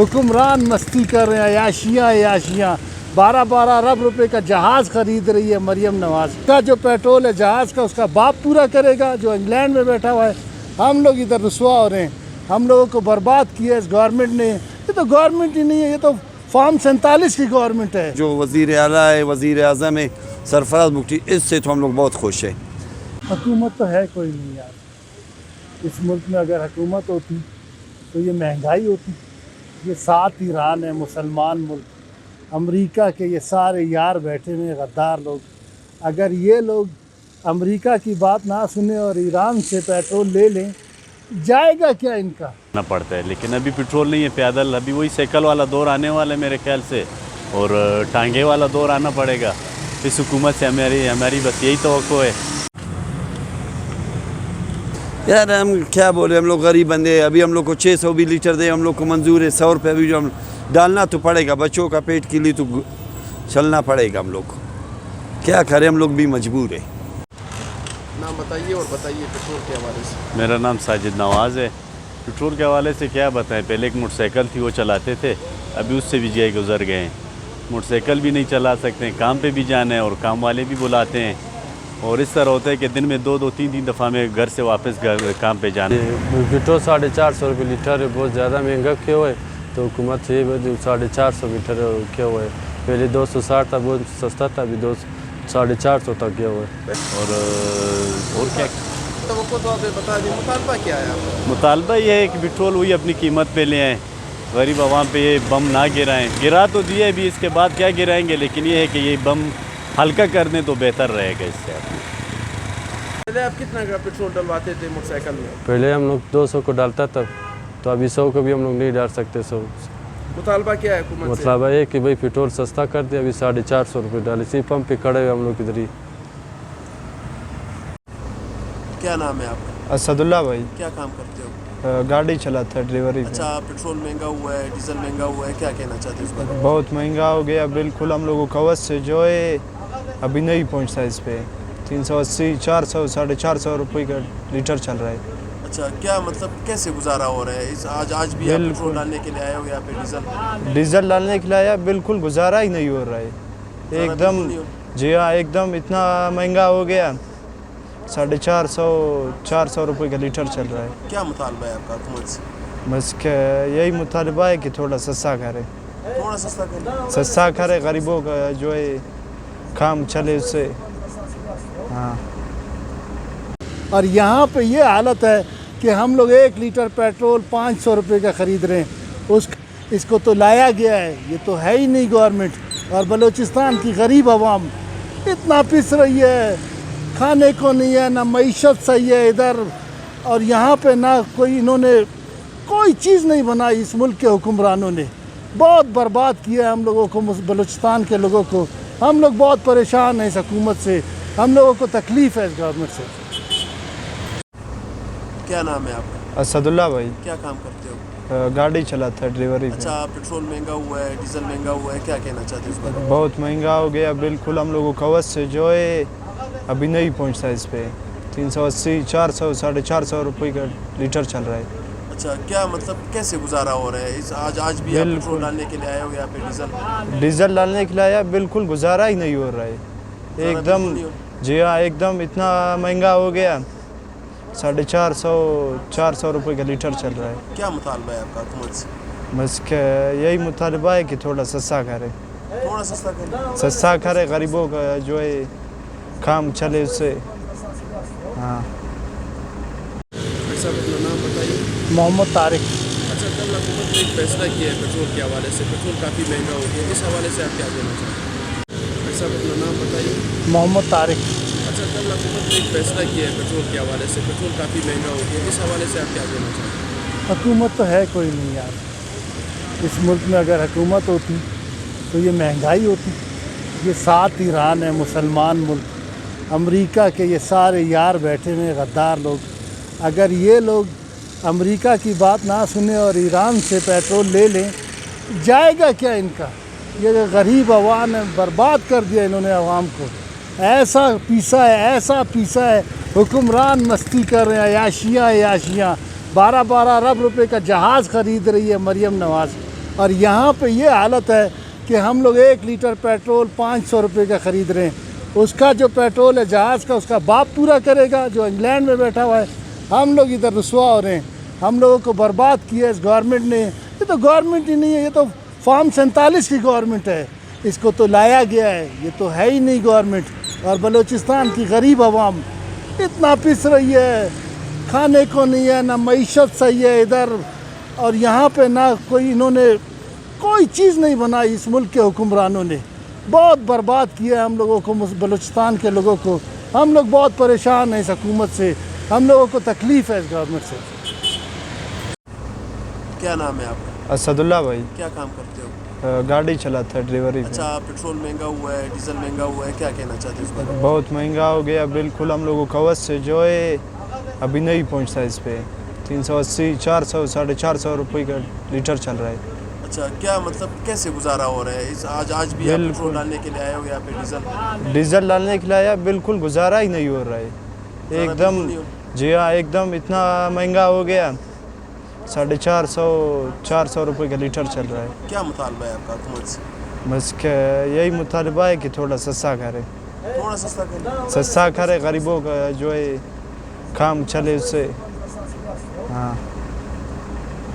हुक्मरान मस्ती कर रहे हैं, अयाशियाँ 12-12 अरब रुपए का जहाज़ ख़रीद रही है मरियम नवाज़ का। जो पेट्रोल है जहाज़ का उसका बाप पूरा करेगा जो इंग्लैंड में बैठा हुआ है। हम लोग इधर रुसवा हो रहे हैं, हम लोगों को बर्बाद किया इस गवर्नमेंट ने। ये तो गवर्नमेंट ही नहीं है, ये तो फॉर्म 47 की गवर्नमेंट है। जो वज़ीर आला है, वज़ीर आज़म है सरफराज मुफ्ती, इससे तो हम लोग बहुत खुश हैं। हुकूमत तो है कोई नहीं यार इस मुल्क में। अगर हुकूमत होती तो ये महंगाई होती। ये 7 ईरान है, मुसलमान मुल्क, अमेरिका के ये सारे यार बैठे हुए गद्दार लोग। अगर ये लोग अमेरिका की बात ना सुने और ईरान से पेट्रोल ले लें, जाएगा क्या इनका ना पड़ता है। लेकिन अभी पेट्रोल नहीं है, पैदल अभी वही साइकिल वाला दौर आने वाला है मेरे ख्याल से, और टांगे वाला दौर आना पड़ेगा इस हुकूमत से। हमारी बस यही तवक्को है। यार हम क्या बोले, हम लोग गरीब बंदे। अभी हम लोग को 600 भी लीटर दे हम लोग को मंजूर है। 100 रुपये भी जो हम डालना तो पड़ेगा, बच्चों का पेट के लिए तो चलना पड़ेगा हम लोग को। क्या करें, हम लोग भी मजबूर है। नाम बताइए और बताइए पेट्रोल के हवाले से। मेरा नाम साजिद नवाज़ है। पेट्रोल के हवाले से क्या बताएं, पहले एक मोटरसाइकिल थी वो चलाते थे, अभी उससे भी जाए गुजर गए हैं। मोटरसाइकिल भी नहीं चला सकते, काम पे भी जाना है और काम वाले भी बुलाते हैं। और इस तरह होता है कि दिन में 2-2 3-3 दफ़ा में घर से वापस काम पे जाना है। पेट्रोल 450 रुपये लीटर है, बहुत ज़्यादा महंगा क्यों है। तो हुकूमत से 450 लीटर क्या हुआ है। पहले 260 था, बहुत सस्ता था, अभी 450 तक गया हुआ है। और क्या तो आप बता दें, मुतालबा क्या है आपका? मुतालबा ये है कि पेट्रोल वही अपनी कीमत पे ले आएँ, गरीब आवाम पे ये बम ना गिराएं। गिरा तो दिए अभी, इसके बाद क्या गिराएंगे, लेकिन ये है कि ये बम हल्का कर दें तो बेहतर रहेगा इससे। पहले आप कितना का पेट्रोल डलवाते थे मोटरसाइकिल में? पहले हम लोग 200 को डालता था, तो अभी 100 को भी हम लोग नहीं डाल सकते। 100 मुतालबा क्या है हुकूमत से? मतलब है कि भाई पेट्रोल सस्ता कर दिया, अभी 450 रुपये डाले। इसी पंप पे खड़े हुए हम लोग इधर ही। क्या नाम है आपका? असदुल्ला भाई। क्या काम करते हो? गाड़ी चलाता है, ड्राइवरी। अच्छा, पेट्रोल महंगा हुआ है, डीजल महंगा हुआ है, क्या कहना चाहते हैं इस बारे में? बहुत महंगा हो गया बिल्कुल। हम लोगों का वश से जो है अभी नहीं पहुंचता इस पे। 380, 400, 450 रुपये का लीटर चल रहा है। अच्छा, क्या मतलब कैसे गुजारा हो रहा है? आज भी आप पेट्रोल डालने के लिए आए हो यहाँ पे? डीजल डालने के लिए आया, बिल्कुल गुजारा ही नहीं हो रहा है एकदम। जी हाँ, एकदम इतना महंगा हो गया। 450 रुपये का लीटर चल रहा है। क्या मुतालबा है आपका हुकूमत से? बस यही मुतालबा है कि थोड़ा सस्ता करे, थोड़ा सस्ता करे, सस्ता करे, गरीबों का जो है काम चले उससे। हाँ, और यहाँ पे ये हालत है कि हम लोग 1 लीटर पेट्रोल 500 रुपये का ख़रीद रहे हैं। इसको तो लाया गया है, ये तो है ही नहीं गवर्नमेंट। और बलूचिस्तान की गरीब आवाम इतना पिस रही है, खाने को नहीं है, ना मईशत सही है इधर। और यहाँ पे ना कोई इन्होंने कोई चीज़ नहीं बनाई। इस मुल्क के हुक्मरानों ने बहुत बर्बाद किया है हम लोगों को, बलूचिस्तान के लोगों को। हम लोग बहुत परेशान हैं इस हुकूमत से, हम लोगों को तकलीफ़ है इस गवर्नमेंट से। क्या नाम है आपका? असदुल्ला भाई। क्या काम करते हो? गाड़ी चलाता है, ड्राइवरी। अच्छा, पेट्रोल महंगा हुआ है, डीजल महंगा हुआ है, क्या कहना चाहते हैं इस बारे में? बहुत महंगा हो गया बिल्कुल। हम लोगों का वश से जो है अभी नहीं पहुंचता इस पे। 380, 400, 450 रुपये का लीटर चल रहा है। अच्छा, क्या मतलब कैसे गुजारा हो रहा है? आज भी आप पेट्रोल डालने के लिए आए हो यहाँ पे? डीजल डालने के लिए आया, बिल्कुल गुजारा ही नहीं हो रहा है एकदम। जी हाँ, एकदम इतना महंगा हो गया। 450 रुपये का लीटर चल रहा है। क्या मुतालबा है आपका हुकूमत से? बस यही मुतालबा है कि थोड़ा सस्ता करे, थोड़ा सस्ता करे, सस्ता करे, गरीबों का जो है काम चले उससे। हाँ। सर, अपना नाम बताइए। मोहम्मद तारिक। अच्छा, कल हुकूमत ने एक फैसला किया है पेट्रोल के हवाले से, पेट्रोल काफ़ी महंगा हो गया, इस हवाले से आप क्या कहना चाहते हैं? सर, अपना नाम बताइए। मोहम्मद तारिक। अच्छा, कल हुकूमत ने एक फैसला किया है पेट्रोल के हवाले से, पेट्रोल काफ़ी महंगा हो गया, इस हवाले से आप क्या कहना चाहते हैं? हुकूमत तो है कोई नहीं यार इस मुल्क में। अगर हुकूमत होती तो ये महंगाई होती। ये 7 ईरान है, मुसलमान मुल्क, अमेरिका के ये सारे यार बैठे हुए गद्दार लोग। अगर ये लोग अमेरिका की बात ना सुने और ईरान से पेट्रोल ले लें, जाएगा क्या इनका। ये गरीब आवाम है, बर्बाद कर दिया इन्होंने आवाम को। ऐसा पीसा है, हुक्मरान मस्ती कर रहे हैं, अयाशियाँ 12-12 अरब रुपए का जहाज़ ख़रीद रही है मरियम नवाज़। और यहाँ पे ये हालत है कि हम लोग 1 लीटर पेट्रोल 500 रुपये का ख़रीद रहे हैं। उसका जो पेट्रोल है जहाज़ का, उसका बाप पूरा करेगा जो इंग्लैंड में बैठा हुआ है। हम लोग इधर रुसवा हो रहे हैं। हम लोगों को बर्बाद किया इस गवर्नमेंट ने। ये तो गवर्नमेंट ही नहीं है, ये तो फॉर्म 47 की गवर्नमेंट है। इसको तो लाया गया है, ये तो है ही नहीं गवर्नमेंट। और बलूचिस्तान की गरीब आवाम इतना पिस रही है, खाने को नहीं है, ना मईशत सही है इधर। और यहाँ पे ना कोई इन्होंने कोई चीज़ नहीं बनाई। इस मुल्क के हुक्मरानों ने बहुत बर्बाद किया है हम लोगों को, बलूचिस्तान के लोगों को। हम लोग बहुत परेशान हैं इस हुकूमत से, हम लोगों को तकलीफ़ है इस गवर्नमेंट से। क्या नाम है आपका? असदुल्ला भाई, क्या काम करते हो? गाड़ी चलाता है, ड्राइवरी पे। अच्छा, पेट्रोल महंगा हुआ है, डीजल महंगा हुआ है, क्या कहना चाहते हो इस बारे में? बहुत महंगा हो गया बिल्कुल। हम लोगों को कवच से जो है अभी नहीं पहुंचता इस पे। 380, 400, 450 रुपये का लीटर चल रहा है। अच्छा, क्या मतलब कैसे गुजारा हो रहा है? इस आज भी आप पेट्रोल डालने के लिए आए हो यहाँ पे डीजल? डीजल डालने के लिए आया, बिल्कुल गुजारा ही नहीं हो रहा है एकदम। बिल्कुल नहीं हो। जी हाँ, एकदम इतना महंगा हो गया। 450, 400 रुपये का लीटर चल रहा है। क्या मुतालबा है आपका हुकूमत से? बस यही मुतालबा है कि थोड़ा सस्ता करे, थोड़ा सस्ता करें। सस्ता करे, गरीबों का जो है काम चले उससे। हाँ।